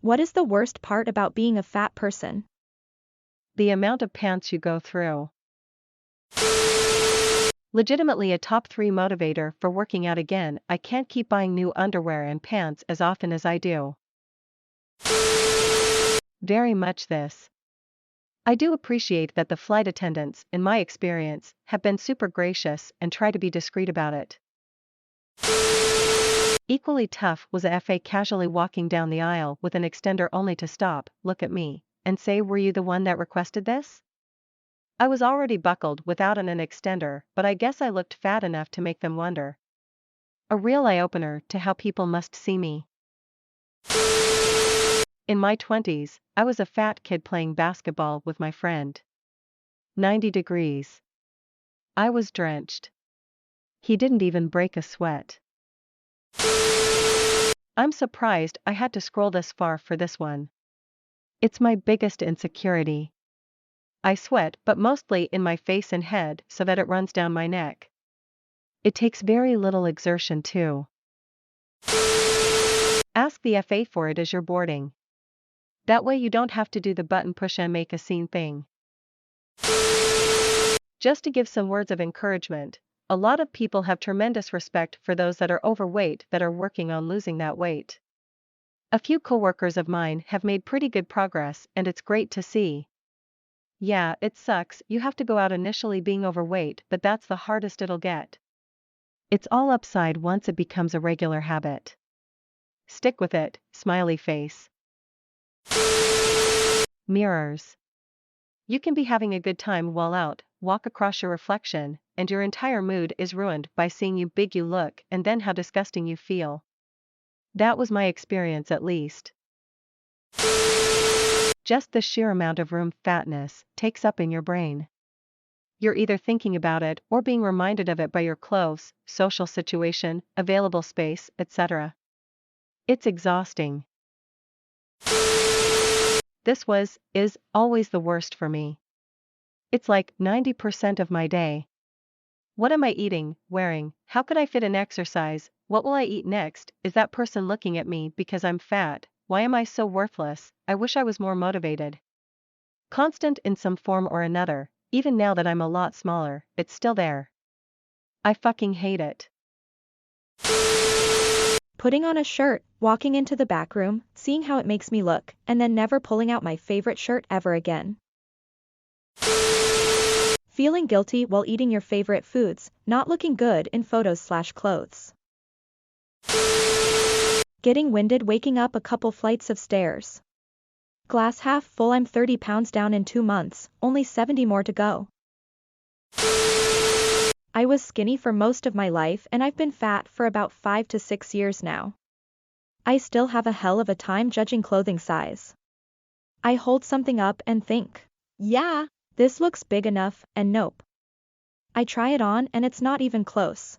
What is the worst part about being a fat person? The amount of pants you go through. Legitimately a top 3 motivator for working out again. I can't keep buying new underwear and pants as often as I do. Very much this. I do appreciate that the flight attendants, in my experience, have been super gracious and try to be discreet about it. Equally tough was a FA casually walking down the aisle with an extender only to stop, look at me, and say, "Were you the one that requested this?" I was already buckled without an extender, but I guess I looked fat enough to make them wonder. A real eye-opener to how people must see me. In my 20s, I was a fat kid playing basketball with my friend. 90 degrees. I was drenched. He didn't even break a sweat. I'm surprised I had to scroll this far for this one. It's my biggest insecurity. I sweat, but mostly in my face and head so that it runs down my neck. It takes very little exertion too. Ask the FA for it as you're boarding. That way you don't have to do the button push and make a scene thing. Just to give some words of encouragement, a lot of people have tremendous respect for those that are overweight that are working on losing that weight. A few coworkers of mine have made pretty good progress and it's great to see. Yeah, it sucks, you have to go out initially being overweight, but that's the hardest it'll get. It's all upside once it becomes a regular habit. Stick with it, smiley face. Mirrors. You can be having a good time while out, walk across your reflection, and your entire mood is ruined by seeing you big you look and then how disgusting you feel. That was my experience at least. Just the sheer amount of room fatness takes up in your brain. You're either thinking about it or being reminded of it by your clothes, social situation, available space, etc. It's exhausting. This is always the worst for me. It's like 90% of my day. What am I eating, wearing, how could I fit in exercise, what will I eat next, is that person looking at me because I'm fat, why am I so worthless, I wish I was more motivated. Constant in some form or another, even now that I'm a lot smaller, it's still there. I fucking hate it. Putting on a shirt, walking into the back room, seeing how it makes me look, and then never pulling out my favorite shirt ever again. Feeling guilty while eating your favorite foods, not looking good in photos/clothes. Getting winded waking up a couple flights of stairs. Glass half full, I'm 30 pounds down in 2 months, only 70 more to go. I was skinny for most of my life and I've been fat for about 5 to 6 years now. I still have a hell of a time judging clothing size. I hold something up and think, yeah, this looks big enough, and nope. I try it on and it's not even close.